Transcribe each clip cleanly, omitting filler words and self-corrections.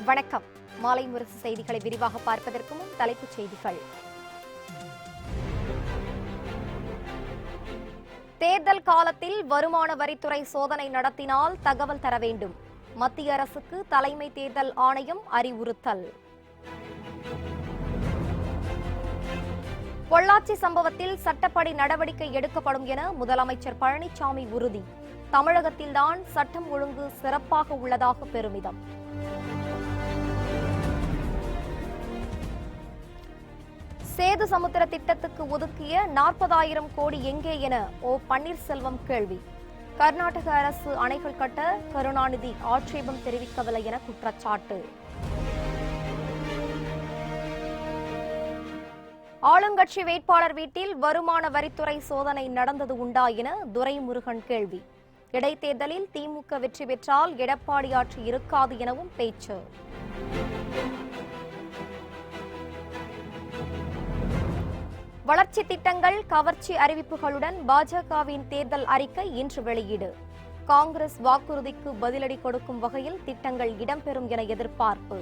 வணக்கம். மாலை முரசு செய்திகளை விரிவாக பார்ப்பதற்கு முன் தலைப்புச் செய்திகள். தேர்தல் காலத்தில் வருமான வரித்துறை சோதனை நடத்தினால் தகவல் தர வேண்டும். மத்திய அரசுக்கு தலைமை தேர்தல் ஆணையம் அறிவுறுத்தல். பொள்ளாச்சி சம்பவத்தில் சட்டப்படி நடவடிக்கை எடுக்கப்படும் என முதலமைச்சர் பழனிசாமி உறுதி. தமிழகத்தில்தான் சட்டம் ஒழுங்கு சிறப்பாக உள்ளதாக பெருமிதம். சேது சமுத்திர திட்டத்துக்கு ஒதுக்கிய 40,000 கோடி எங்கே என பன்னீர்செல்வம் கேள்வி. கர்நாடக அரசு அணைகள் கட்ட கருணாநிதி ஆட்சேபம் தெரிவிக்கவில்லை என குற்றச்சாட்டு. ஆளுங்கட்சி வேட்பாளர் வீட்டில் வருமான வரித்துறை சோதனை நடந்தது உண்டா என துரைமுருகன் கேள்வி. இடைத்தேர்தலில் திமுக வெற்றி பெற்றால் எடப்பாடி ஆட்சி இருக்காது எனவும் பேச்சு. வளர்ச்சி திட்டங்கள் கவர்ச்சி அறிவிப்புகளுடன் பாஜகவின் தேர்தல் அறிக்கை இன்று வெளியீடு. காங்கிரஸ் வாக்குறுதிக்கு பதிலடி கொடுக்கும் வகையில் திட்டங்கள் இடம்பெறும் என எதிர்பார்ப்பு.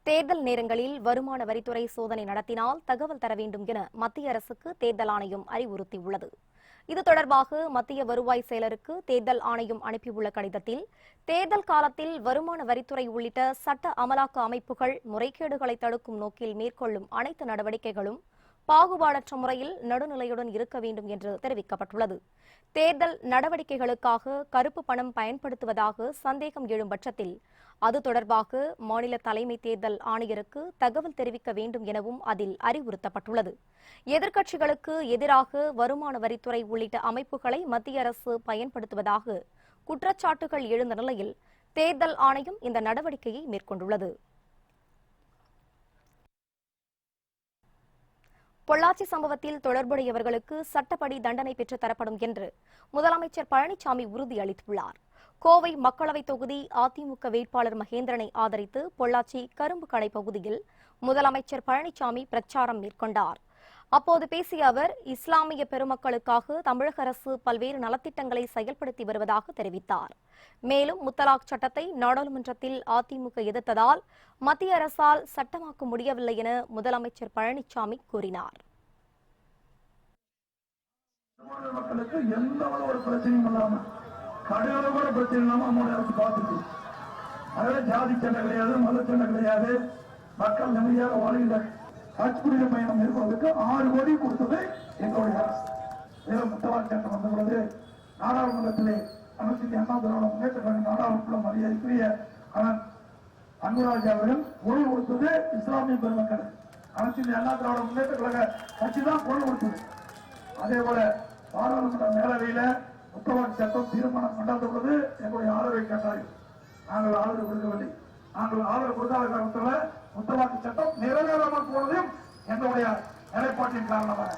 தேர்தல் நேரங்களில் வருமான வரித்துறை சோதனை நடத்தினால் தகவல் தர வேண்டும் என மத்திய அரசுக்கு தேர்தல் ஆணையம் அறிவுறுத்தியுள்ளது. இது தொடர்பாக மத்திய வருவாய் செயலருக்கு தேர்தல் ஆணையம் அனுப்பியுள்ள கடிதத்தில், தேர்தல் காலத்தில் வருமான வரித்துறை உள்ளிட்ட சட்ட அமலாக்க அமைப்புகள் முறைகேடுகளை தடுக்கும் நோக்கில் மேற்கொள்ளும் அனைத்து நடவடிக்கைகளும் பாகுபாடற்ற முறையில் நடுநிலையுடன் இருக்க வேண்டும் என்று தெரிவிக்கப்பட்டுள்ளது. தேர்தல் நடவடிக்கைகளுக்காக கருப்பு பணம் பயன்படுத்துவதாக சந்தேகம் எழும் பட்சத்தில் அது தொடர்பாக மாநில தலைமை தேர்தல் ஆணையருக்கு தகவல் தெரிவிக்க வேண்டும் எனவும் அதில் அறிவுறுத்தப்பட்டுள்ளது. எதிர்க்கட்சிகளுக்கு எதிராக வருமான வரித்துறை உள்ளிட்ட அமைப்புகளை மத்திய அரசு பயன்படுத்துவதாக குற்றச்சாட்டுகள் எழுந்த நிலையில் தேர்தல் ஆணையம் இந்த நடவடிக்கையை மேற்கொண்டுள்ளது. பொள்ளாச்சி சம்பவத்தில் தொடர்புடையவர்களுக்கு சட்டப்படி தண்டனை பெற்றுத் தரப்படும் என்று முதலமைச்சர் பழனிசாமி உறுதியளித்துள்ளார். கோவை மக்களவைத் தொகுதி அதிமுக வேட்பாளர் மகேந்திரனை ஆதரித்து பொள்ளாச்சி கரும்பு கடை பகுதியில் முதலமைச்சர் பழனிசாமி பிரச்சாரம் மேற்கொண்டார். அப்போது பேசிய அவர், இஸ்லாமிய பெருமக்களுக்காக தமிழக அரசு பல்வேறு நலத்திட்டங்களை செயல்படுத்தி வருவதாக தெரிவித்தார். மேலும் முத்தலாக் சட்டத்தை நாடாளுமன்றத்தில் அதிமுக எதிர்த்ததால் மத்திய அரசால் சட்டமாக்க முடியவில்லை என முதலமைச்சர் பழனிசாமி கூறினார். மக்களுக்கு எந்த ஒரு பிரச்சனையும் இல்லாம கடையோட கூட பிரச்சனை இல்லாம நம்முடைய அரசு பார்த்துச்சு. அதனால ஜாதி சண்டை கிடையாது, மத சண்டை கிடையாது, மக்கள் நிம்மதியாக வாழ்கின்ற காட்சிக்குரிய பயணம் மேற்கொள்வதற்கு 6 கோடி கொடுத்தது எங்களுடைய அரசு. மேலும் முத்தலாக் சட்டம் வந்த பொழுது நாடாளுமன்றத்திலே அனைத்து அண்ணா திராவிட முன்னேற்ற கழக நாடாளுமன்ற மரியாதைக்குரிய அன்புராஜ் அவர்கள் பொருள் கொடுத்தது இஸ்லாமிய பெருமக்கள். அனைத்து அண்ணா திராவிட முன்னேற்ற கழக கட்சி தான் பொருள் கொடுத்தது. அதே போல பாராளுமன்ற மேலவையில முத்தலாக் சட்டம் தீர்மானம் கொண்டாடுவது எங்களுடைய ஆதரவை கேட்டார்கள். நாங்கள் ஆதரவு கொடுக்கவில்லை. நாங்கள் ஆதரவு கொடுக்காத காரணத்தில் முத்தலாக் சட்டம் நிறைவேறாமல் போனதையும் எங்களுடைய நிலைப்பாட்டின் காரணமாக.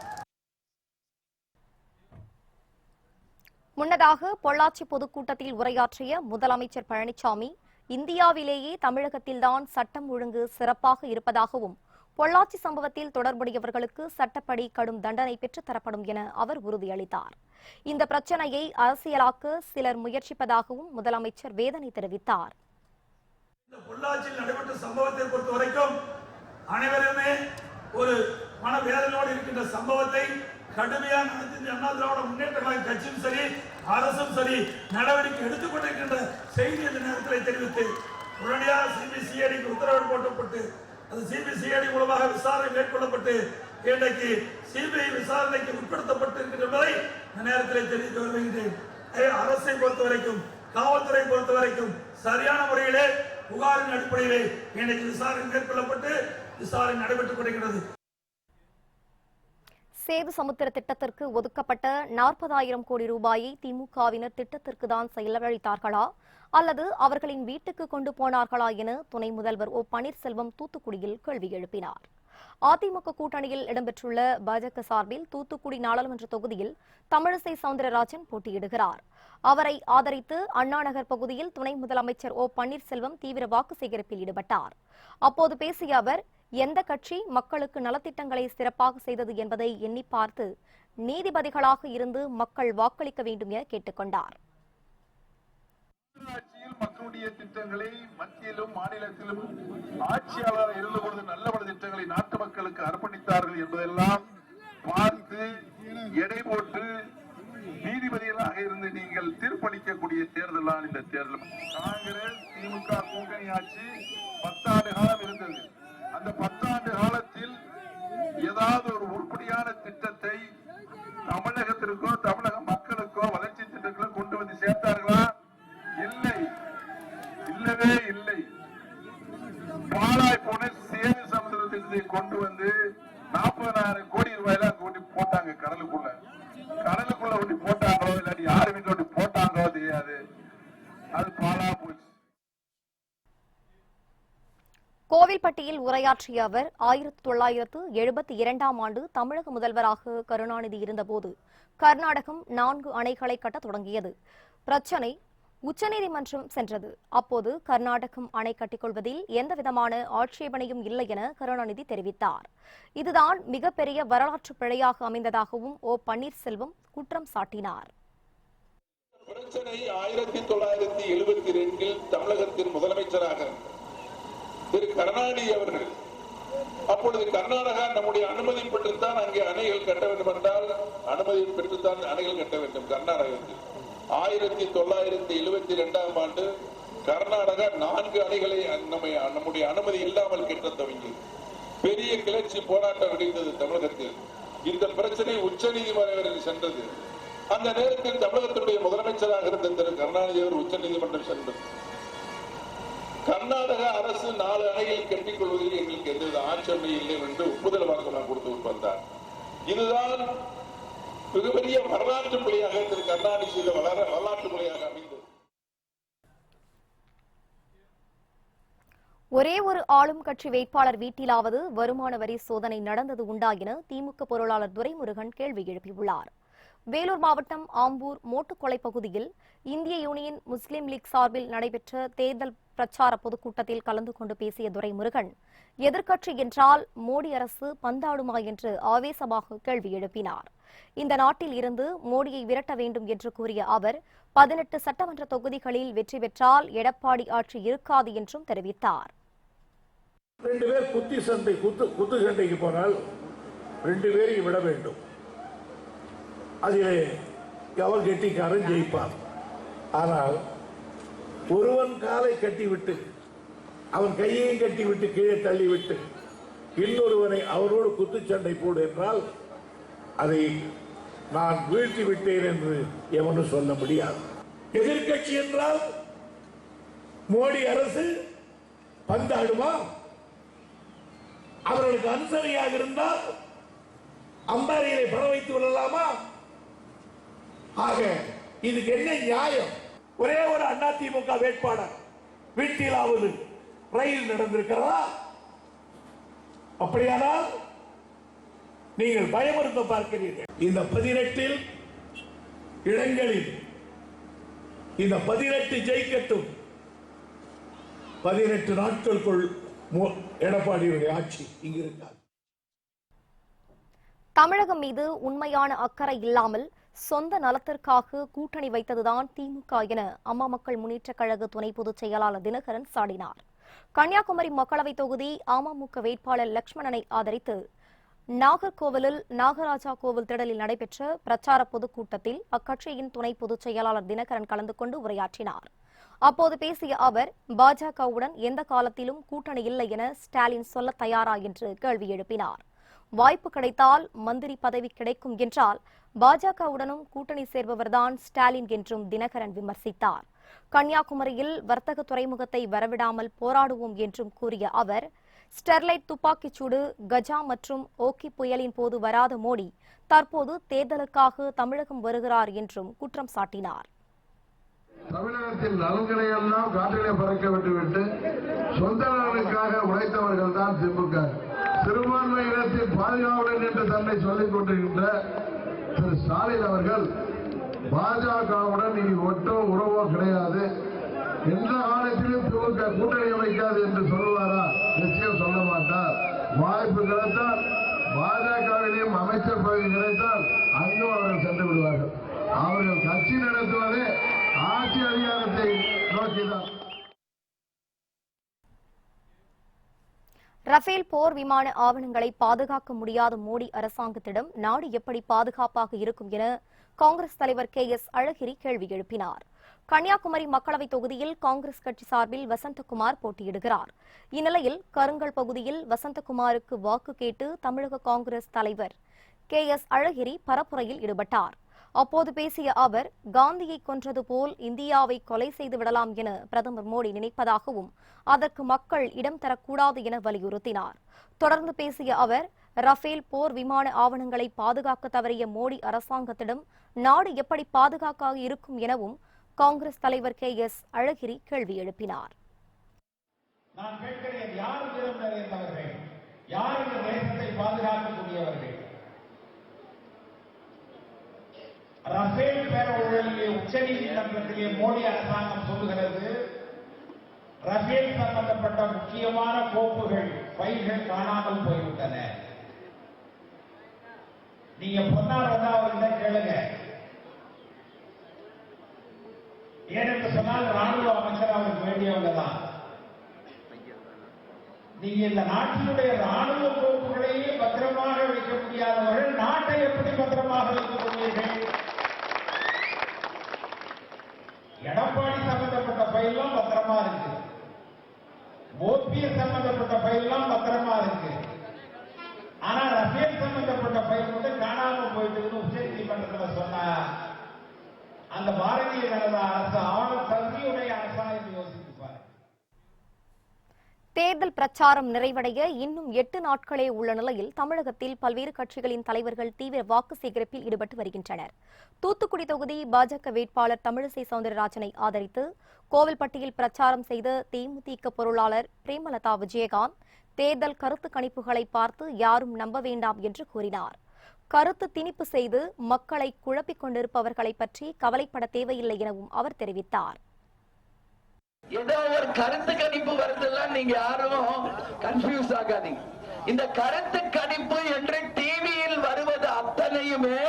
முன்னதாக பொள்ளாச்சி பொதுக்கூட்டத்தில் உரையாற்றிய முதலமைச்சர் பழனிசாமி, இந்தியாவிலேயே தமிழகத்தில்தான் சட்டம் ஒழுங்கு சிறப்பாக இருப்பதாகவும் பொள்ளாச்சி சம்பவத்தில் தொடர்புடையவர்களுக்கு சட்டப்படி கடும் தண்டனை பெற்றுத் தரப்படும் என அவர் உறுதியளித்தார். இந்த பிரச்சனையை அரசியலாக்க சிலர் முயற்சிப்பதாகவும் முதலமைச்சர் வேதனை தெரிவித்தார். பொள்ளாச்சியில் நடைபெற்ற சம்பவத்தை பொறுத்த வரைக்கும் அனைவருமே ஒரு மனவேதனையோடு இருக்கின்ற சம்பவத்தை கடுமையாக நடத்தி அண்ணா திராவிட முன்னேற்ற கழக கட்சியும் சரி, அரசும் சரி நடவடிக்கை எடுத்துக் கொண்டிருக்கின்ற செய்தி இந்த நேரத்தில் தெரிவித்து உடனடியாக சிபிசிஐடிக்கு உத்தரவு போட்டப்பட்டு அது சிபிசிஐடி மூலமாக விசாரணை மேற்கொள்ளப்பட்டு இன்றைக்கு சிபிஐ விசாரணைக்கு உட்படுத்தப்பட்டிருக்கின்ற என்பதை இந்த நேரத்தில் தெரிவிக்க விரும்புகின்றேன். அரசை பொறுத்த வரைக்கும், காவல்துறை பொறுத்த வரைக்கும் சரியான முறையிலே புகாரின் அடிப்படையிலே இன்றைக்கு விசாரணை மேற்கொள்ளப்பட்டு விசாரணை நடைபெற்றுக் கொண்டிருக்கிறது. சேது சமுத்திர திட்டத்திற்கு ஒதுக்கப்பட்ட 40,000 கோடி ரூபாயை திமுகவினர் திட்டத்திற்கு தான் செலவழித்தார்களா அல்லது அவர்களின் வீட்டுக்கு கொண்டு போனார்களா என துணை முதல்வர் பன்னீர்செல்வம் தூத்துக்குடியில் கேள்வி எழுப்பினார். அதிமுக கூட்டணியில் இடம்பெற்றுள்ள பாஜக சார்பில் தூத்துக்குடி நாடாளுமன்ற தொகுதியில் தமிழிசை சவுந்தரராஜன் போட்டியிடுகிறார். அவரை ஆதரித்து அண்ணாநகர் பகுதியில் துணை முதலமைச்சர் பன்னீர்செல்வம் தீவிர வாக்கு சேகரிப்பில் ஈடுபட்டார். அப்போது பேசிய அவர், எந்த கட்சி மக்களுக்கு நலத்திட்டங்களை சிறப்பாக செய்தது என்பதை எண்ணி பார்த்து நீதிபதிகளாக இருந்து மக்கள் வாக்களிக்க வேண்டும் என கேட்டுக் கொண்டார். மக்களுடைய திட்டங்களை மத்தியிலும் மாநிலத்திலும் ஆட்சியாளர் இருந்தபொழுது நல்ல பல திட்டங்களை நாட்டு மக்களுக்கு அர்ப்பணித்தார்கள் என்பதெல்லாம் பார்த்து எடை போட்டு நீதிபதிகளாக இருந்து நீங்கள் தீர்ப்பளிக்கக்கூடிய தேர்தல் தான் இந்த தேர்தல். காங்கிரஸ் திமுக கூட்டணி ஆட்சி 10 ஆண்டு காலம் இருந்தது. அந்த 10 ஆண்டு காலத்தில் ஏதாவது ஒரு உருப்படியான திட்டத்தை தமிழகத்திற்கோ தமிழக மக்களுக்கோ வளர்ச்சி திட்டங்களை கொண்டு வந்து சேர்த்தார்களா? இல்லை, இல்லவே இல்லை. பாழாய் போன சேது சமுதிர திட்டத்தை கொண்டு வந்து 40,000 கோடி ரூபாயில கொண்டு போட்டாங்க கடலுக்குள்ள ஒட்டி போட்டாங்களோ இல்லாட்டி யாரு வீட்டு ஒட்டி போட்டாங்களோ தெரியாது. அது பாழா போச்சு. கோவில்பட்டியில் உரையாற்றிய அவர் 1972ஆம் ஆண்டு தமிழக முதல்வராக கருணாநிதி இருந்தபோது கர்நாடகம் 4 அணைகளை கட்ட தொடங்கியது. பிரச்சினை உச்சநீதிமன்றம் சென்றது. அப்போது கர்நாடகம் அணை கட்டிக்கொள்வதில் எந்தவிதமான ஆட்சேபனையும் இல்லை என கருணாநிதி தெரிவித்தார். இதுதான் மிகப்பெரிய வரலாற்று பிழையாக அமைந்ததாகவும் ஓ பன்னீர்செல்வம் குற்றம் சாட்டினார். பிரச்சனை 1972 தமிழகத்தின் முதலமைச்சராக திரு கருணாநிதி அவர்கள், அப்பொழுது கர்நாடகா நம்முடைய அனுமதி பெற்றுத்தான் அங்கே அணைகள் கட்ட வேண்டும் என்றால் அனுமதி பெற்றுத்தான் அணைகள் கட்ட வேண்டும். கர்நாடகத்தில் 1972ஆம் ஆண்டு கர்நாடகா 4 அணைகளை நம்முடைய அனுமதி இல்லாமல் கட்ட துவங்கியது. பெரிய கிளர்ச்சி போராட்டம் வெடித்தது தமிழகத்தில். இந்த பிரச்சனை உச்ச நீதிமன்றம் சென்றது. அந்த நேரத்தில் தமிழகத்தினுடைய முதலமைச்சராக இருந்த திரு கருணாநிதி அவர் உச்ச நீதிமன்றம் சென்றது. கர்நாடக அரசு 4 அணைகள் கட்டிக் கொள்வதில் எங்களுக்கு எந்தவித ஆட்சேபனை இல்லை என்று ஒப்புதல் வாக்கு கொடுத்து வந்தார். இதுதான் மிகப்பெரிய வரலாற்று பிழையாக திரு கருணாநிதி செய்த வரலாற்று பிழையாக அமைந்தது. ஒரே ஒரு ஆளும் கட்சி வேட்பாளர் வீட்டிலாவது வருமான வரி சோதனை நடந்தது உண்டா என திமுக பொருளாளர் துரைமுருகன் கேள்வி எழுப்பியுள்ளார். வேலூர் மாவட்டம் ஆம்பூர் மோட்டுக்கொலை பகுதியில் இந்திய யூனியன் முஸ்லீம் லீக் சார்பில் நடைபெற்ற தேர்தல் பிரச்சார பொதுக்கூட்டத்தில் கலந்து கொண்டு பேசிய துரைமுருகன், எதிர்க்கட்சி என்றால் மோடி அரசு பந்தாடுமா என்று ஆவேசமாக கேள்வி எழுப்பினார். இந்த நாட்டில் இருந்து மோடியை விரட்ட வேண்டும் என்று கூறிய அவர் 18 சட்டமன்ற தொகுதிகளில் வெற்றி பெற்றால் எடப்பாடி ஆட்சி இருக்காது என்றும் தெரிவித்தார். 2 பேர் குத்து சண்டைக்கு போனால் 2 பேரையும் விட வேண்டும். அதிலே எவர் கெட்டிக்காரன் ஜெயிப்பார். ஆனால் ஒருவன் காலை கட்டிவிட்டு அவன் கையையும் கட்டிவிட்டு கீழே தள்ளிவிட்டு இன்னொருவனை அவரோடு குத்துச்சண்டை போடு என்றால் அதை நான் வீழ்த்தி விட்டேன் என்று எவனும் சொல்ல முடியாது. எதிர்கட்சி என்றால் மோடி அரசு பந்தாடுமா? அவர்களுக்கு அனுசரியாக இருந்தால் அம்பாரிகளை பண வைத்து விடலாமா? ஆக இதுக்கு என்ன நியாயம்? ஒரே ஒரு அதிமுக வேட்பாளர் வீட்டிலாவது ரயில் நடந்திருக்கிறதா? அப்படியானால் நீங்கள் பயமுறுத்த பார்க்கிறீர்கள். இந்த 18 இடங்களில் இந்த 18 ஜெயிக்கட்டும். 18 நாட்களுக்குள் எடப்பாடியுடைய ஆட்சி இங்கு இருக்காது. தமிழகம் மீது உண்மையான அக்கறை இல்லாமல் சொந்த நலத்திற்காக கூட்டணி வைத்ததுதான் திமுக என அம்மா மக்கள் முன்னேற்றக் கழக துணை பொதுச் செயலாளர் தினகரன் சாடினார். கன்னியாகுமரி மக்களவை தொகுதி அமமுக வேட்பாளர் லட்சுமணனை ஆதரித்து நாகர்கோவிலில் நாகராஜா கோவில் திடலில் நடைபெற்ற பிரச்சார பொதுக்கூட்டத்தில் அக்கட்சியின் துணை பொதுச் செயலாளர் தினகரன் கலந்து கொண்டு உரையாற்றினார். அப்போது பேசிய அவர், பாஜகவுடன் எந்த காலத்திலும் கூட்டணி இல்லை என ஸ்டாலின் சொல்ல தயாரா என்று கேள்வி எழுப்பினார். வாய்ப்பு கிடைத்தால் மந்திரி பதவி கிடைக்கும் என்றால் பாஜகவுடனும் கூட்டணி சேர்பவர்தான் ஸ்டாலின் என்றும் தினகரன் விமர்சித்தார். கன்னியாகுமரியில் வர்த்தக துறைமுகத்தை வரவிடாமல் போராடுவோம் என்றும் கூறிய அவர், ஸ்டெர்லைட் துப்பாக்கிச்சூடு, கஜா மற்றும் ஓக்கி புயலின் போது வராத மோடி தற்போது தேர்தலுக்காக தமிழகம் வருகிறார் என்றும் குற்றம் சாட்டினார். தமிழகத்தின் நலன்களை எல்லாம் காற்றிலே பறக்க விட்டுவிட்டு சொந்த நலனுக்காக உழைத்தவர்கள் தான் திமுக. சிறுபான்மை இனத்தின் பாதுகாவலன் என்று தன்னை சொல்லிக் கொண்டிருக்கின்ற திரு ஸ்டாலின் அவர்கள் பாஜகவுடன் இனி ஒட்டோ உறவோ கிடையாது, எந்த காலத்திலும் திமுக கூட்டணி அமைக்காது என்று சொல்லுவாரா? நிச்சயம் சொல்ல மாட்டார். வாய்ப்பு கிடைத்தால் பாஜகவிலேயும் அமைச்சர் பதவி கிடைத்தால் அங்கே அவர்கள் கட்சி நடத்துவதே ஆட்சி அதிகாரத்தை நோக்கிதான். ரஃபேல் போர் விமான ஆவணங்களை பாதுகாக்க முடியாத மோடி அரசாங்கத்திடம் நாடு எப்படி பாதுகாப்பாக இருக்கும் என காங்கிரஸ் தலைவர் KS அழகிரி கேள்வி எழுப்பினார். கன்னியாகுமரி மக்களவைத் தொகுதியில் காங்கிரஸ் கட்சி சார்பில் வசந்தகுமார் போட்டியிடுகிறார். இந்நிலையில் கருங்கல் பகுதியில் வசந்தகுமாருக்கு வாக்கு கேட்டு தமிழக காங்கிரஸ் தலைவர் KS அழகிரி பரப்புரையில் ஈடுபட்டார். அப்போது பேசிய அவர், காந்தியை கொன்றது போல் இந்தியாவை கொலை செய்து விடலாம் என பிரதமர் மோடி நினைப்பதாகவும் அதற்கு மக்கள் இடம் தரக்கூடாது என வலியுறுத்தினார். தொடர்ந்து பேசிய அவர், ரஃபேல் போர் விமான ஆவணங்களை பாதுகாக்க தவறிய மோடி அரசாங்கத்திடம் நாடு எப்படி பாதுகாப்பாக இருக்கும் எனவும் காங்கிரஸ் தலைவர் KS அழகிரி கேள்வி எழுப்பினார். நான் கேட்கிறேன், யார் திறந்தவர்கள், யார் இந்த தேசத்தை பாதுகாக்கக்கூடியவர்கள்? ரஃபேல் பேர ஊழலிலே உச்சநீதிமன்றத்திலே மோடி அரசாங்கம் சொல்லுகிறது, ரஃபேல் சம்பந்தப்பட்ட முக்கியமான கோப்புகள், ஃபைல்கள் காணாமல் போய்விட்டன. நீங்க பொன்னார் அவர்கிட்ட கேளுங்க. ஏனென்று சொன்னால் ராணுவ அமைச்சர் அவருக்கு வேண்டியவங்க தான். நீங்க இந்த நாட்டினுடைய ராணுவ கோப்புகளையே பத்திரமாக வைக்க முடியாதவர்கள் நாட்டை எப்படி பத்திரமாக வைக்கக்கூடியவர்கள்? எடப்பாடி சம்பந்தப்பட்ட பயிலாம் பத்திரமா இருக்கு, OPS சம்பந்தப்பட்ட பயிலாம் பத்திரமா இருக்கு. ஆனா ரஃபேல் சம்பந்தப்பட்ட பயில் மட்டும் காணாம போயிட்டு உச்ச நீதிமன்றத்தில் சொன்னா அந்த பாரதிய ஜனதா அரசு ஆன தகுதியுடைய அரசா என்று யோசிப்பார். தேர்தல் பிரச்சாரம் நிறைவடைய இன்னும் 8 நாட்களே உள்ள நிலையில் தமிழகத்தில் பல்வேறு கட்சிகளின் தலைவர்கள் தீவிர வாக்கு சேகரிப்பில் ஈடுபட்டு வருகின்றனர். தூத்துக்குடி தொகுதி பாஜக வேட்பாளர் தமிழிசை சவுந்தரராஜனை ஆதரித்து கோவில்பட்டியில் பிரச்சாரம் செய்த தேமுதிக பொருளாளர் பிரேமலதா விஜயகாந்த் தேர்தல் கருத்து கணிப்புகளை பார்த்து யாரும் நம்ப வேண்டாம் என்று கூறினார். கருத்து திணிப்பு செய்து மக்களை குழப்பிக் கொண்டிருப்பவர்களை பற்றி கவலைப்பட தேவையில்லை எனவும் அவர் தெரிவித்தார். ஏதோ ஒரு கருத்து கணிப்பு வருதெல்லாம் நீங்க யாரும் கன்ஃபியூஸ் ஆகாதீங்க. இந்த கருத்து கணிப்பு என்று டிவியில் வருவது அத்தனையுமே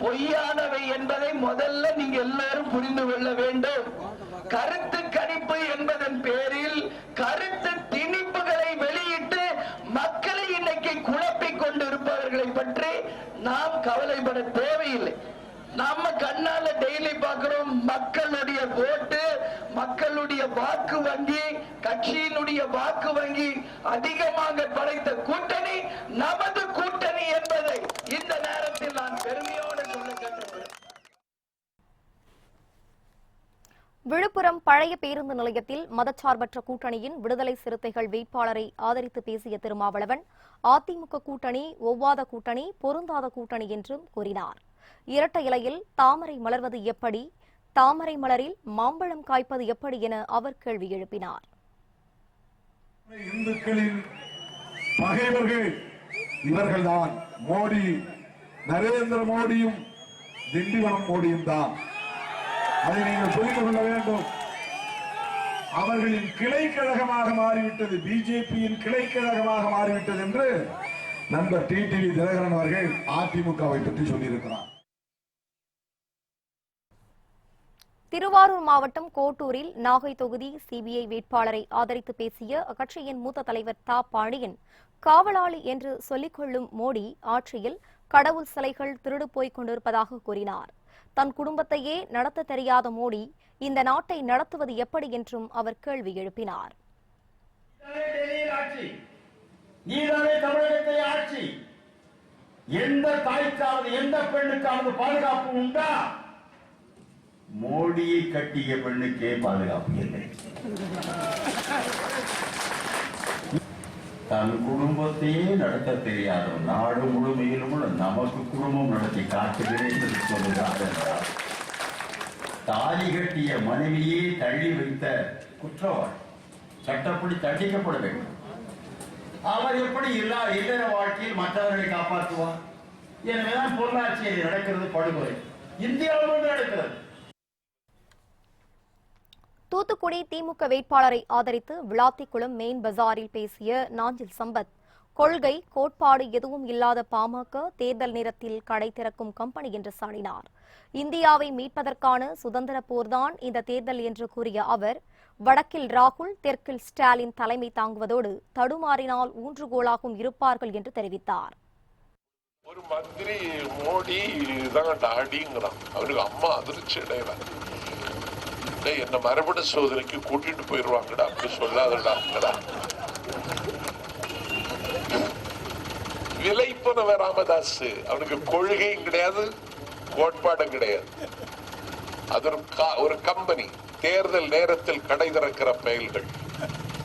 பொய்யானவை என்பதை முதல்ல நீங்க எல்லாரும் புரிந்து கொள்ள வேண்டும். கருத்து கணிப்பு என்பதன் பேரில் கருத்து திணிப்புகளை வெளியிட்டு மக்களை இன்னைக்கு குழப்பிக் கொண்டிருப்பவர்களை பற்றி நாம் கவலைப்பட தேவையில்லை. நம்ம கண்ணால டெய்லி பார்க்கிறோம், மக்களுடைய ஓட்டு, மக்களுடைய வாக்கு வங்கி, கட்சியினுடைய வாக்கு வங்கி அதிகமாக படைத்த கூட்டணி நமது கூட்டணி என்பதை இந்த நேரத்தில் நான் பெருமையோடு சொல்ல கேட்டுக்கொள்கிறேன். விழுப்புரம் பழைய பேருந்து நிலையத்தில் மதச்சார்பற்ற கூட்டணியின் விடுதலை சிறுத்தைகள் வேட்பாளரை ஆதரித்து பேசிய திருமாவளவன், அதிமுக கூட்டணி ஒவ்வாத கூட்டணி, பொருந்தாத கூட்டணி என்றும் கூறினார். இரட்டை இலையில் தாமரை மலர்வது எப்படி, தாமரை மலரில் மாம்பழம் காய்ப்பது எப்படி என அவர் கேள்வி எழுப்பினார். இந்துக்களின் பகைவர்கள் இவர்கள்தான். மோடி, நரேந்திர மோடியும் திண்டிவனம் மோடியும் தான். அதை நீங்கள் புரிந்து கொள்ள வேண்டும். அவர்களின் கிளை கழகமாக மாறிவிட்டது, பிஜேபியின் கிளை கழகமாக மாறிவிட்டது என்று நண்பர் டிடிவி தினகரன் அவர்கள் அதிமுகவை பற்றி சொல்லியிருக்கிறார். திருவாரூர் மாவட்டம் கோட்டூரில் நாகை தொகுதி சிபிஐ வேட்பாளரை ஆதரித்து பேசிய அக்கட்சியின் மூத்த தலைவர் தா பாண்டியன், காவலாளி என்று சொல்லிக் கொள்ளும் மோடி ஆட்சியில் கடவுள் சிலைகள் திருடு போய்க் கொண்டிருப்பதாக கூறினார். தன் குடும்பத்தையே நடத்த தெரியாத மோடி இந்த நாட்டை நடத்துவது எப்படி என்றும் அவர் கேள்வி எழுப்பினார். நீதானே தமிழகத்தை ஆட்சி, எந்த தாய்க்காவது எந்த பெண்ணுக்காவது பாதுகாப்பு உண்டா? மோடியை கட்டிய பெண்ணுக்கே பாதுகாப்பு இல்லை. தன் குடும்பத்தையே நடத்த தெரியாத நாடு முழுமையிலும் நமக்கு குடும்பம் நடத்தி காட்டுகிறேன் என்று சொல்லுகிறார் என்றார். தாலி கட்டிய மனைவியே தள்ளி வைத்த குற்றவாளி சட்டப்படி தண்டிக்கப்பட வேண்டும். அவர் எப்படி இல்லற வாழ்க்கையில் மற்றவர்களை காப்பாற்றுவார்? எனவேதான் பொருளாட்சியில் நடக்கிறது படுகொலை இந்தியாவில் நடக்கிறது. தூத்துக்குடி திமுக வேட்பாளரை ஆதரித்து விளாத்திக்குளம் மெயின் பஜாரில் பேசிய நாஞ்சில் சம்பத், கொள்கை கோட்பாடு எதுவும் இல்லாத பாமக தேர்தல் நேரத்தில் கடை திறக்கும் கம்பெனி என்று சாடினார். இந்தியாவை மீட்பதற்கான சுதந்திர போர்தான் இந்த தேர்தல் என்று கூறிய அவர், வடக்கில் ராகுல், தெற்கில் ஸ்டாலின் தலைமை தாங்குவதோடு தடுமாறினால் ஊன்றுகோலாகவும் இருப்பார்கள் என்று தெரிவித்தார். ஒரு மந்திரி மோடி தான் டாடிங்கிறான். அவனுக்கு அம்மா அதிர்ச்சி அடையலாம். என்ன மரபணு சோதனைக்கு கூட்டிட்டு போயிருவாங்கடா, அப்படி சொல்லாதடாங்கடா. விலைப்பனவ ராமதாஸ், அவனுக்கு கொள்கையும் கிடையாது, கோட்பாடும் கிடையாது. அது ஒரு கம்பெனி. தேர்தல் நேரத்தில் கடை திறக்கிற பயல்கள்.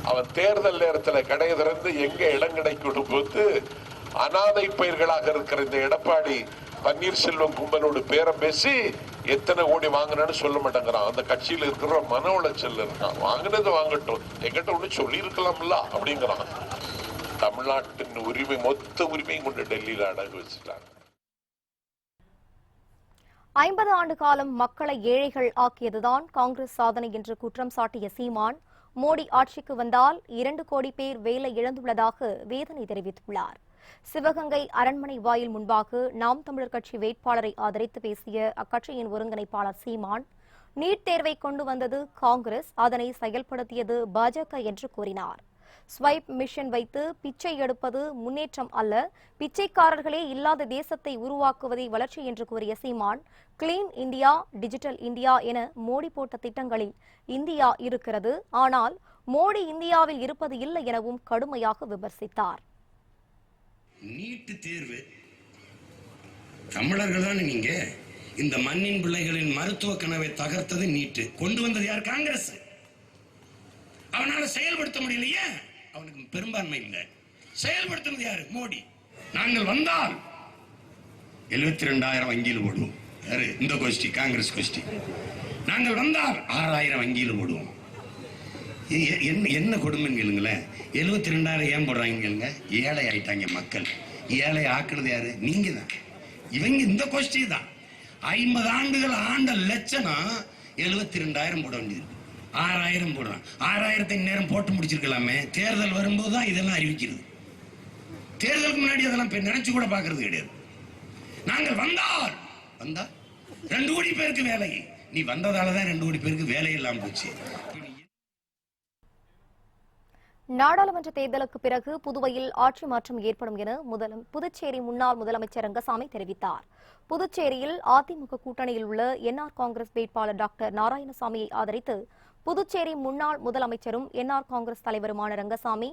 அவன் தேர்தல் நேரத்தில் கடை திறந்து எங்க இடம் கிடைக்கும் போது அனாதை பயிர்களாக இருக்கிற இந்த எடப்பாடி பன்னீர்செல்வம் கும்பலோடு பேரம் பேசி எத்தனை கோடி வாங்கினு சொல்ல மாட்டேங்கிறான். அந்த கட்சியில் இருக்கிற மன உளைச்சல் இருக்கான். வாங்கினது வாங்கட்டும், எங்கிட்ட ஒண்ணு சொல்லி இருக்கலாம்ல அப்படிங்கிறான். தமிழ்நாட்டின் உரிமை, மொத்த உரிமையும் கொண்டு டெல்லியில அடகு வச்சுட்டாங்க. 50 ஆண்டு காலம் மக்களை ஏழைகள் ஆக்கியதுதான் காங்கிரஸ் சாதனை என்று குற்றம் சாட்டிய சீமான், மோடி ஆட்சிக்கு வந்தால் 2 கோடி பேர் வேலை இழந்துள்ளதாக வேதனை தெரிவித்துள்ளார். சிவகங்கை அரண்மனை வாயில் முன்பாக நாம் தமிழர் கட்சி வேட்பாளரை ஆதரித்து பேசிய அக்கட்சியின் ஒருங்கிணைப்பாளர் சீமான், நீட் தேர்வை கொண்டு வந்தது காங்கிரஸ், அதனை செயல்படுத்தியது பாஜக என்று கூறினார். ஸ்வைப் மிஷன் வைத்து பிச்சை எடுப்பது முன்னேற்றம் அல்ல, பிச்சைக்காரர்களே இல்லாத தேசத்தை உருவாக்குவதே வளர்ச்சி என்று கூறிய சீமான், கிளீன் இந்தியா, டிஜிட்டல் இந்தியா என மோடி போட்ட திட்டங்களில் இந்தியா இருக்கிறது, ஆனால் மோடி இந்தியாவில் இருப்பது இல்லை எனவும் கடுமையாக விமர்சித்தார். நீட் தேர்வு தமிழர்கள் தானே நீங்க. இந்த மண்ணின் பிள்ளைகளின் மருத்துவ கனவை தகர்த்தது நீட்டு. கொண்டு வந்தது யார்? காங்கிரஸ். அவனால செயல்படுத்த முடியலையே, அவனுக்கு பெரும்பான்மை இல்லை. செயல்படுத்தினது யாரு? மோடி. நாங்கள் வந்தால் 72,000 வங்கியில் போடுவோம். யாரு? இந்த கோஷ்டி, காங்கிரஸ் கோஷ்டி. நாங்கள் வந்தால் 6,000 வங்கியில் போடுவோம். என்ன கொடுமைன்னு கேளுங்களேன். 72,000 ஏன் போடுறாங்க? ஏழை ஆயிட்டாங்க மக்கள். ஏழை ஆக்குறது யாரு? நீங்க தான். இவங்க இந்த கோஷ்டி தான். 50 ஆண்டுகள் ஆண்ட லட்சணம் 72,000 போட வேண்டியது. 6,000 போடுறான். 6,000 நேரம் போட்டு முடிச்சிருக்கலாமே. தேர்தல் வரும்போது தான் இதெல்லாம் அறிவிக்கிறது. தேர்தலுக்கு முன்னாடி அதெல்லாம் நினைச்சு கூட பாக்குறது கிடையாது. நாங்கள் வந்தால் 2 கோடி பேருக்கு வேலை. நீ வந்ததாலதான் 2 கோடி பேருக்கு வேலை இல்லாம போச்சு. நாடாளுமன்ற தேர்தலுக்கு பிறகு புதுவையில் ஆட்சி மாற்றம் ஏற்படும் என புதுச்சேரி முன்னாள் முதலமைச்சர் ரங்கசாமி தெரிவித்தார். புதுச்சேரியில் அதிமுக கூட்டணியில் உள்ள என்ஆர் காங்கிரஸ் வேட்பாளர் டாக்டர் நாராயணசாமியை ஆதரித்து புதுச்சேரி முன்னாள் முதலமைச்சரும் என்ஆர் காங்கிரஸ் தலைவருமான ரங்கசாமி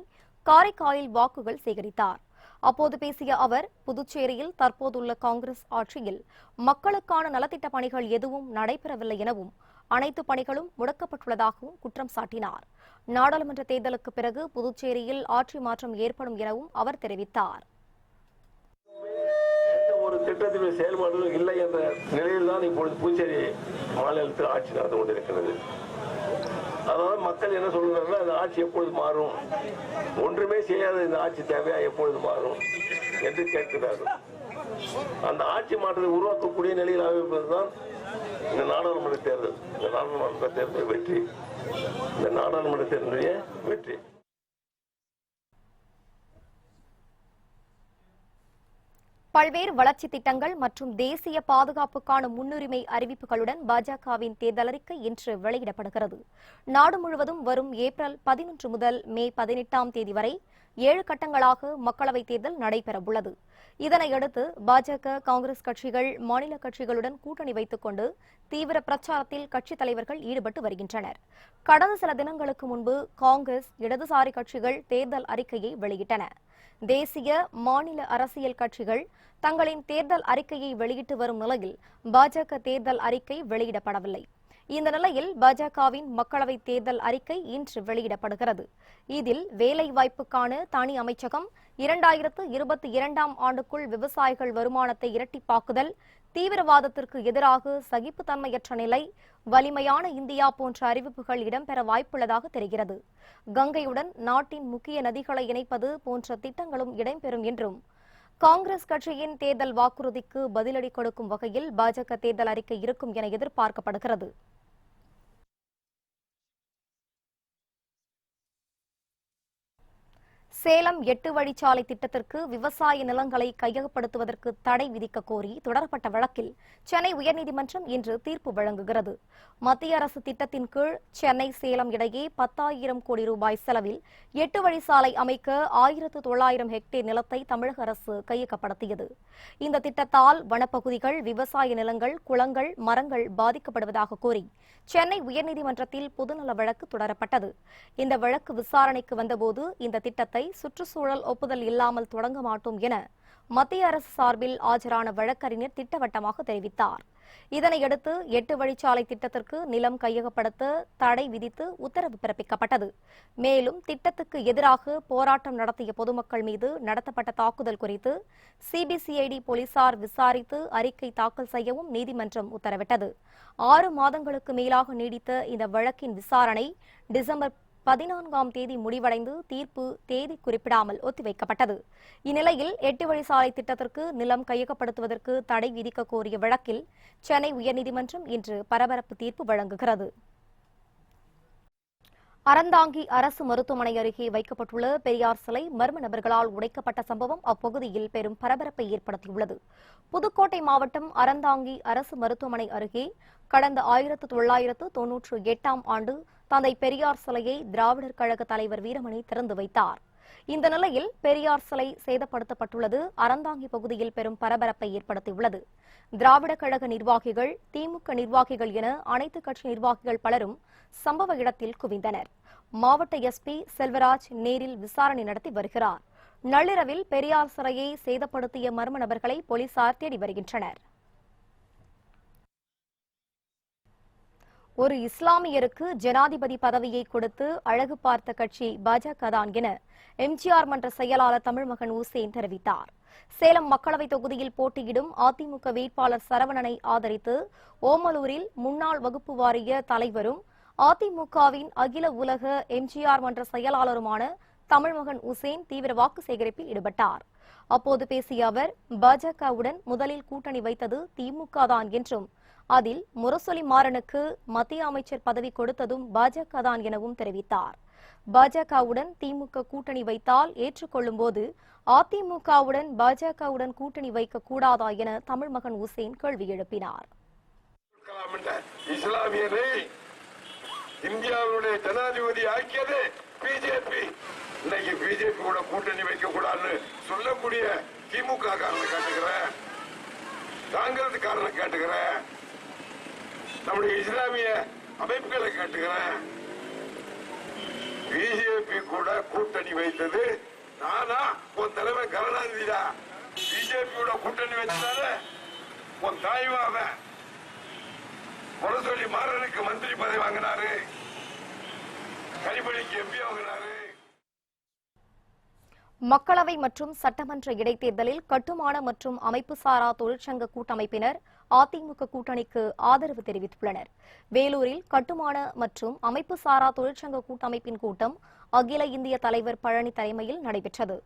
காரைக்காலில் வாக்குகள் சேகரித்தார். அப்போது பேசிய அவர், புதுச்சேரியில் தற்போதுள்ள காங்கிரஸ் ஆட்சியில் மக்களுக்கான நலத்திட்ட பணிகள் எதுவும் நடைபெறவில்லை எனவும் அனைத்து பணிகளும் முடக்கப்பட்டுள்ளதாகவும் குற்றம் சாட்டினார். நாடாளுமன்ற தேர்தலுக்கு பிறகு புதுச்சேரியில் ஆட்சி மாற்றம் ஏற்படும் எனவும் அவர் தெரிவித்தார். ஒரு திட்டத்தின் செயல்பாடுகளும் இல்லை என்ற நிலையில் தான் இப்பொழுது புதுச்சேரி மாநிலத்தில் ஆட்சி நடந்து கொண்டிருக்கிறது. அதனால மக்கள் என்ன சொல்றாங்கன்னா, இந்த ஆட்சி எப்பொழுது மாறும், ஒன்றுமே செய்யாத இந்த ஆட்சி தேவையா, எப்பொழுது மாறும் என்று கேட்கிறார்கள். அந்த ஆட்சி மாற்றத்தை உருவாக்கக்கூடிய நிலையில் அமைப்பதுதான் இந்த நாடாளுமன்ற தேர்தல். இந்த நாடாளுமன்ற தேர்தல் வெற்றி, இந்த நாடாளுமன்ற தேர்தலுடைய வெற்றி. பல்வேறு வளர்ச்சி திட்டங்கள் மற்றும் தேசிய பாதுகாப்புக்கான முன்னுரிமை அறிவிப்புகளுடன் பாஜகவின் தேர்தல் அறிக்கை இன்று வெளியிடப்படுகிறது. நாடு முழுவதும் வரும் ஏப்ரல் 11 முதல் மே 18ஆம் தேதி வரை 7 கட்டங்களாக மக்களவைத் தேர்தல் நடைபெறவுள்ளது. இதனையடுத்து பாஜக, காங்கிரஸ் கட்சிகள் மாநில கட்சிகளுடன் கூட்டணி வைத்துக் கொண்டு தீவிர பிரச்சாரத்தில் கட்சித் தலைவர்கள் ஈடுபட்டு வருகின்றனர். கடந்த சில தினங்களுக்கு முன்பு காங்கிரஸ், இடதுசாரி கட்சிகள் தேர்தல் அறிக்கையை வெளியிட்டன. தேசிய, மாநில அரசியல் கட்சிகள் தங்களின் தேர்தல் அறிக்கையை வெளியிட்டு வரும் நிலையில் பாஜக தேர்தல் அறிக்கை வெளியிடப்படவில்லை. இந்த நிலையில் பாஜகவின் மக்களவைத் தேர்தல் அறிக்கை இன்று வெளியிடப்படுகிறது. இதில் வேலைவாய்ப்புக்கான தனி அமைச்சகம், 2022ஆம் ஆண்டுக்குள் விவசாயிகள் வருமானத்தை இரட்டிப்பாக்குதல், தீவிரவாதத்திற்கு எதிராக சகிப்புத்தன்மையற்ற நிலை, வலிமையான இந்தியா போன்ற அறிவிப்புகள் இடம்பெற வாய்ப்புள்ளதாக தெரிகிறது. கங்கையுடன் நாட்டின் முக்கிய நதிகளை இணைப்பது போன்ற திட்டங்களும் இடம்பெறும் என்றும், காங்கிரஸ் கட்சியின் தேர்தல் வாக்குறுதிக்கு பதிலடி கொடுக்கும் வகையில் பாஜக தேர்தல் அறிக்கை இருக்கும் என எதிர்பார்க்கப்படுகிறது. சேலம் 8 வழிச்சாலை திட்டத்திற்கு விவசாய நிலங்களை கையகப்படுத்துவதற்கு தடை விதிக்க கோரி தொடரப்பட்ட வழக்கில் சென்னை உயர்நீதிமன்றம் இன்று தீர்ப்பு வழங்குகிறது. மத்திய அரசு திட்டத்தின் கீழ் சென்னை சேலம் இடையே 10,000 கோடி ரூபாய் செலவில் 8 வழிச்சாலை அமைக்க 1900 ஹெக்டேர் நிலத்தை தமிழக அரசு கையகப்படுத்தியது. இந்த திட்டத்தால் வனப்பகுதிகள், விவசாய நிலங்கள், குளங்கள், மரங்கள் பாதிக்கப்படுவதாக கூறி சென்னை உயர்நீதிமன்றத்தில் பொதுநல வழக்கு தொடரப்பட்டது. இந்த வழக்கு விசாரணைக்கு வந்தபோது இந்த திட்டத்தை சுற்றுச்சூழல் ஒப்புதல் இல்லாமல் தொடங்க மாட்டோம் என மத்திய அரசு சார்பில் ஆஜரான வழக்கறிஞர் திட்டவட்டமாக தெரிவித்தார். இதனையடுத்து 8 வழிச்சாலை திட்டத்திற்கு நிலம் கையகப்படுத்த தடை விதித்து உத்தரவு பிறப்பிக்கப்பட்டது. மேலும் திட்டத்துக்கு எதிராக போராட்டம் நடத்திய பொதுமக்கள் மீது நடத்தப்பட்ட தாக்குதல் குறித்து சிபிசிஐடி போலீசார் விசாரித்து அறிக்கை தாக்கல் செய்யவும் நீதிமன்றம் உத்தரவிட்டது. 6 மாதங்களுக்கு மேலாக நீடித்த இந்த வழக்கின் விசாரணை டிசம்பர் 14ஆம் தேதி முடிவடைந்து தீர்ப்பு தேதி குறிப்பிடாமல் ஒத்திவைக்கப்பட்டது. இந்நிலையில் 8 வழிச்சாலை திட்டத்திற்கு நிலம் கையகப்படுத்துவதற்கு தடை விதிக்க கோரிய வழக்கில் சென்னை உயர்நீதிமன்றம் இன்று பரபரப்பு தீர்ப்பு வழங்குகிறது. அறந்தாங்கி அரசு மருத்துவமனை அருகே வைக்கப்பட்டுள்ள பெரியார் சிலை மர்ம நபர்களால் உடைக்கப்பட்ட சம்பவம் அப்பகுதியில் பெரும் பரபரப்பை ஏற்படுத்தியுள்ளது. புதுக்கோட்டை மாவட்டம் அறந்தாங்கி அரசு மருத்துவமனை அருகே கடந்த 1998ஆம் ஆண்டு தந்தை பெரியார் சிலையை திராவிடர் கழக தலைவர் வீரமணி திறந்து வைத்தார். இந்த நிலையில் பெரியார் சிலை சேதப்படுத்தப்பட்டுள்ளது அறந்தாங்கி பகுதியில் பெரும் பரபரப்பை ஏற்படுத்தியுள்ளது. திராவிட கழக நிர்வாகிகள், திமுக நிர்வாகிகள் என அனைத்து கட்சி நிர்வாகிகள் பலரும் சம்பவ இடத்தில் குவிந்தனர். மாவட்ட எஸ்பி செல்வராஜ் நேரில் விசாரணை நடத்தி வருகிறார். நள்ளிரவில் பெரியார் சிலையை சேதப்படுத்திய மர்ம நபர்களை போலீசார் தேடி வருகின்றனர். ஒரு இஸ்லாமியருக்கு ஜனாதிபதி பதவியை கொடுத்து அழகு பார்த்த கட்சி பாஜக தான் என எம்ஜிஆர் மன்ற செயலாளர் தமிழ்மகன் உசேன் தெரிவித்தார். சேலம் மக்களவைத் தொகுதியில் போட்டியிடும் அதிமுக வேட்பாளர் சரவணனை ஆதரித்து ஓமலூரில் முன்னாள் வகுப்பு வாரிய தலைவரும் அதிமுகவின் அகில உலக எம்ஜிஆர் மன்ற செயலாளருமான தமிழ்மகன் உசேன் தீவிர வாக்கு சேகரிப்பில் ஈடுபட்டார். அப்போது பேசிய அவர் பாஜகவுடன் முதலில் கூட்டணி வைத்தது திமுக தான் என்றும் அதில் முரசொலி மாறனுக்கு மத்திய அமைச்சர் பதவி கொடுத்ததும் பாஜக தான் எனவும் தெரிவித்தார். பாஜகவுடன் திமுக கூட்டணி வைத்தால் ஏற்றுக்கொள்ளும் போது அதிமுகவுடன் பாஜகவுடன் கூட்டணி வைக்க கூடாதா என தமிழ்மகன் உசேன் கேள்வி எழுப்பினார். இஸ்லாமியரை இந்தியாவுடைய ஜனாதிபதி ஆக்கியது பிஜேபி. இன்னைக்கு பிஜேபி கூட கூட்டணி வைக்க கூடாதுன்னு சொல்லக்கூடிய திமுக காரனை கேட்டுக்கிறேன், காங்கிரஸ் காரனை கேட்டுக்கிறேன், நம்முடைய இஸ்லாமிய அமைப்புகளை கேட்டுக்கிறேன். பிஜேபி கூட கூட்டணி வைத்தது நானா? உன் தலைவர் கருணாநிதியா? பிஜேபியோட கூட்டணி வச்சதால உன் தாய்மாவ முரசொலி மாறனுக்கு மந்திரி பதவி வாங்கினாரு, கனிமொழிக்கு எம்பி வாங்கினாரு. மக்களவை மற்றும் சட்டமன்ற இடைத்தேர்தலில் கட்டுமான மற்றும் அமைப்பு சாரா தொழிற்சங்க கூட்டமைப்பினர் அதிமுக கூட்டணிக்கு ஆதரவு தெரிவித்துள்ளனர். வேலூரில் கட்டுமான மற்றும் அமைப்பு சாரா தொழிற்சங்க கூட்டமைப்பின் கூட்டம் அகில இந்திய தலைவர் பழனி தலைமையில் நடைபெற்றது.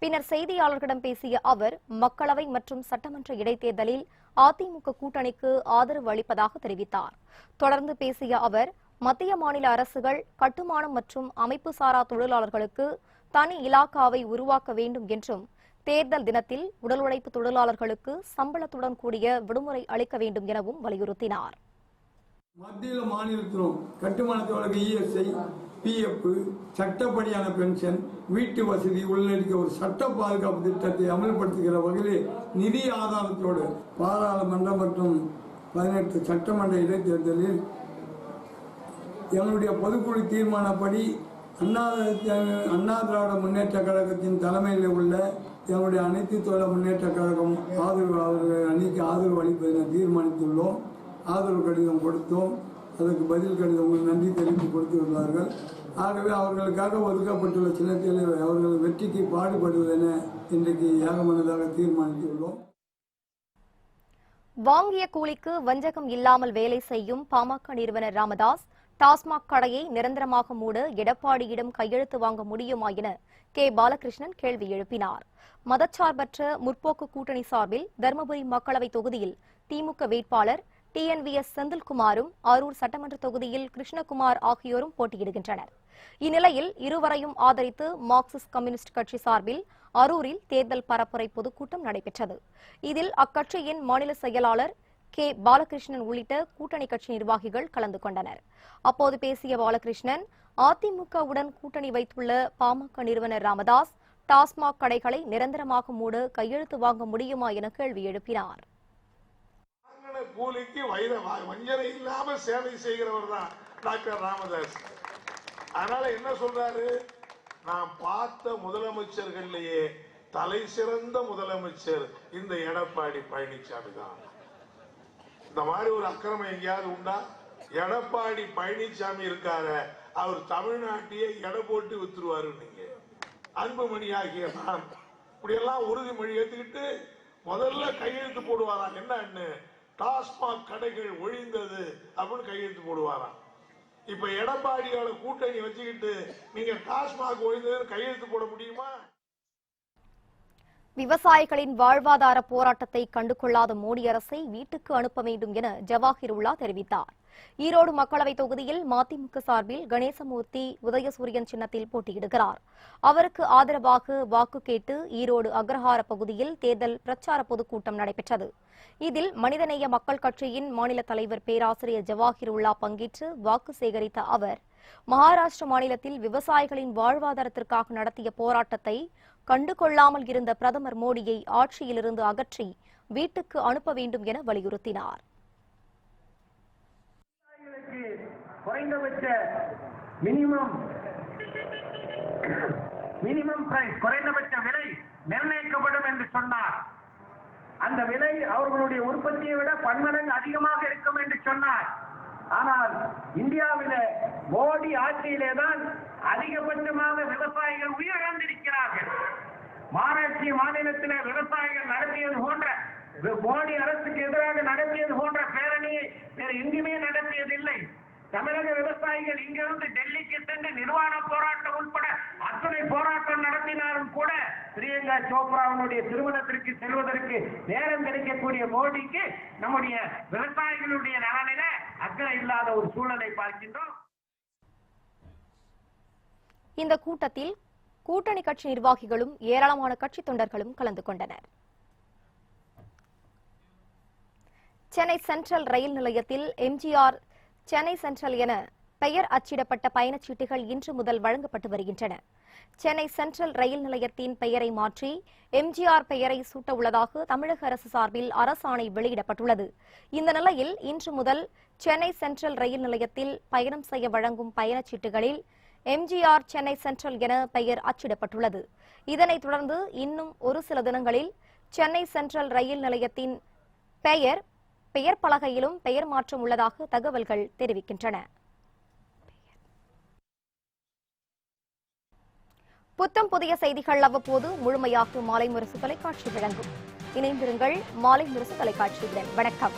பின்னர் செய்தியாளர்களிடம் பேசிய அவர் மக்களவை மற்றும் சட்டமன்ற இடைத்தேர்தலில் அதிமுக கூட்டணிக்கு ஆதரவு அளிப்பதாக தெரிவித்தார். தொடர்ந்து பேசிய அவர் மத்திய மாநில அரசுகள் கட்டுமானம் மற்றும் அமைப்பு சாரா தொழிலாளர்களுக்கு தனி இலாக்காவை உருவாக்க வேண்டும் என்றும் தேர்தல் தினத்தில் உடல் உழைப்பு தொழிலாளர்களுக்கு சம்பளத்துடன் கூடிய விடுமுறை அளிக்க வேண்டும் எனவும் வலியுறுத்தினார். மத்தியில் மாநிலத்திலும் கட்டுமானத்தோடு இஎஸ்ஐ, பிஎஃப், சட்டப்படியான பென்ஷன், வீட்டு வசதி உள்ளடக்கிய ஒரு சட்ட பாதுகாப்பு திட்டத்தை அமல்படுத்துகிற வகையில் நிதி ஆதாரத்தோடு பாராளுமன்ற மற்றும் 18 சட்டமன்ற இடைத்தேர்தலில் எங்களுடைய பொதுக்குழு தீர்மானப்படி அண்ணா திராவிட முன்னேற்ற கழகத்தின் தலைமையில் உள்ள எங்களுடைய அனைத்து தொழில் முன்னேற்ற கழகம் அவர்கள் அன்னைக்கு ஆதரவு அளிப்பதை தீர்மானித்துள்ளோம். ஆதரவு கடிதம் கொடுத்தோம். அதற்கு பதில் கடிதம் நன்றி தெரிவித்து கொடுத்திருந்தார்கள். ஆகவே அவர்களுக்காக ஒதுக்கப்பட்டுள்ள சின்னத்தில் அவர்கள் வெற்றிக்கு பாடுபடுவதென இன்றைக்கு ஏகமனதாக தீர்மானித்துள்ளோம். வாங்கிய கூலிக்கு வஞ்சகம் இல்லாமல் வேலை செய்யும் பாமக நிறுவனர் ராமதாஸ் டாஸ்மாக் கடையை நிரந்தரமாக மூட எடப்பாடியிடம் கையெழுத்து வாங்க முடியுமா என கே. பாலகிருஷ்ணன் கேள்வி எழுப்பினார். மதச்சார்பற்ற முற்போக்கு கூட்டணி சார்பில் தருமபுரி மக்களவை தொகுதியில் திமுக வேட்பாளர் TNVS செந்தில்குமாரும் அரூர் சட்டமன்ற தொகுதியில் கிருஷ்ணகுமார் ஆகியோரும் போட்டியிடுகின்றனர். இந்நிலையில் இருவரையும் ஆதரித்து மார்க்சிஸ்ட் கம்யூனிஸ்ட் கட்சி சார்பில் அரூரில் தேர்தல் பரப்புரை பொதுக்கூட்டம் நடைபெற்றது. இதில் அக்கட்சியின் மாநில செயலாளர் கே பாலகிருஷ்ணன் உள்ளிட்ட கூட்டணி கட்சி நிர்வாகிகள் கலந்து கொண்டனர். அப்போது பேசிய பாலகிருஷ்ணன், அதிமுகவுடன் கூட்டணி வைத்துள்ள பாமக நிறுவனர் ராமதாஸ் டாஸ்மாக் கடைகளை நிரந்தரமாக மூட கையெழுத்து வாங்க முடியுமா என கேள்வி எழுப்பினார். கூலிக்கு வஞ்சனை இல்லாம சேவை செய்கிறவர் தான் டாக்டர் ராமதாஸ். அதனால என்ன சொல்றாரு, நான் பார்த்த முதலமைச்சர்கள்லயே தலை சிறந்த முதலமைச்சர் இந்த எடப்பாடி பழனிசாமி தான். இந்த மாதிரி ஒரு அக்கிரமம் எங்கேயாவது உண்டா? எடப்பாடி பழனிசாமி இருக்காரு, அவர் தமிழ்நாட்டையே எடை போட்டு வித்துருவாரு. நீங்க அன்புமணி ஆகிய நான் இப்படியெல்லாம் உறுதிமொழி ஏற்றுக்கிட்டு முதல்ல கையெழுத்து போடுவாராம். என்னன்னு, டாஸ்மாக் கடைகள் ஒழிந்தது அப்படின்னு கையெழுத்து போடுவாராம். இப்ப எடப்பாடியோட கூட்டணி வச்சுக்கிட்டு நீங்க டாஸ்மாக் ஒழிந்தது கையெழுத்து போட முடியுமா? விவசாயிகளின் வாழ்வாதார போராட்டத்தை கண்டுகொள்ளாத மோடி அரசை வீட்டுக்கு அனுப்ப வேண்டும் என ஜவாஹிருல்லா தெரிவித்தார். ஈரோடு மக்களவைத் தொகுதியில் மதிமுக சார்பில் கணேசமூர்த்தி உதயசூரியன் சின்னத்தில் போட்டியிடுகிறார். அவருக்கு ஆதரவாக வாக்கு கேட்டு ஈரோடு அக்ரஹார பகுதியில் தேர்தல் பிரச்சார பொதுக்கூட்டம் நடைபெற்றது. இதில் மனிதநேய மக்கள் கட்சியின் மாநில தலைவர் பேராசிரியர் ஜவாஹிருல்லா பங்கேற்று வாக்கு சேகரித்த அவர், மகாராஷ்டிர மாநிலத்தில் விவசாயிகளின் வாழ்வாதாரத்திற்காக நடத்திய போராட்டத்தை கண்டுகொள்ளாமல் இருந்த பிரதமர் மோடியை ஆட்சியிலிருந்து அகற்றி வீட்டுக்கு அனுப்ப வேண்டும் என வலியுறுத்தினார். குறைந்தபட்ச மினிமம் பிரைஸ், குறைந்தபட்ச விலை நிர்ணயிக்கப்படும் என்று சொன்னார். அந்த விலை அவர்களுடைய உற்பத்தியை விட பன்மடங்கு அதிகமாக இருக்கும் என்று சொன்னார். ஆனால் இந்தியாவிலே மோடி ஆட்சியிலே தான் அதிகபட்சமாக விவசாயிகள் உயிரிழந்திருக்கிறார்கள். மகாராஷ்டிர மாநிலத்திலே விவசாயிகள் நடத்தியது போன்ற, மோடி அரசுக்கு எதிராக நடத்தியது போன்ற பேரணியை வேறு எங்குமே நடத்தியதில்லை. தமிழக விவசாயிகள் இங்கிருந்து டெல்லிக்கு சென்று நிர்வாண போராட்டம் உட்பட அத்தனை போராட்டம் நடத்தினாலும் கூட பிரியங்கா சோப்ராவுடைய திருமணத்திற்கு செல்வதற்கு நேரம் கிடைக்கக்கூடிய மோடிக்கு நம்முடைய விவசாயிகளுடைய நலனில அக்கறை இல்லாத ஒரு சூழலை பார்க்கின்றோம். இந்த கூட்டத்தில் கூட்டணி கட்சி நிர்வாகிகளும் ஏராளமான கட்சி தொண்டர்களும் கலந்து கொண்டனர். சென்னை சென்ட்ரல் ரயில் நிலையத்தில் எம்ஜிஆர் சென்னை சென்ட்ரல் என பெயர் அச்சிடப்பட்ட பயணச்சீட்டுகள் இன்று முதல் வழங்கப்பட்டு வருகின்றன. சென்னை சென்ட்ரல் ரயில் நிலையத்தின் பெயரை மாற்றி எம்ஜிஆர் பெயரை சூட்ட உள்ளதாக தமிழக அரசு சார்பில் அரசாணை வெளியிடப்பட்டுள்ளது. இந்த நிலையில் இன்று முதல் சென்னை சென்ட்ரல் ரயில் நிலையத்தில் பயணம் செய்ய வழங்கும் பயணச்சீட்டுகளில் எம்ஜிஆர் சென்னை சென்ட்ரல் என பெயர் அச்சிடப்பட்டுள்ளது. இதனைத் தொடர்ந்து இன்னும் ஒரு சில தினங்களில் சென்னை சென்ட்ரல் ரயில் நிலையத்தின் பெயர் பலகையிலும் பெயர் மாற்றம் உள்ளதாக தகவல்கள் தெரிவிக்கின்றன. புத்தம் புதிய செய்திகள் அவ்வப்போது முழுமையாக மாலை முரசு தொலைக்காட்சி வழங்கும். இணைந்திருங்கள் மாலை முரசு தொலைக்காட்சியுடன். வணக்கம்.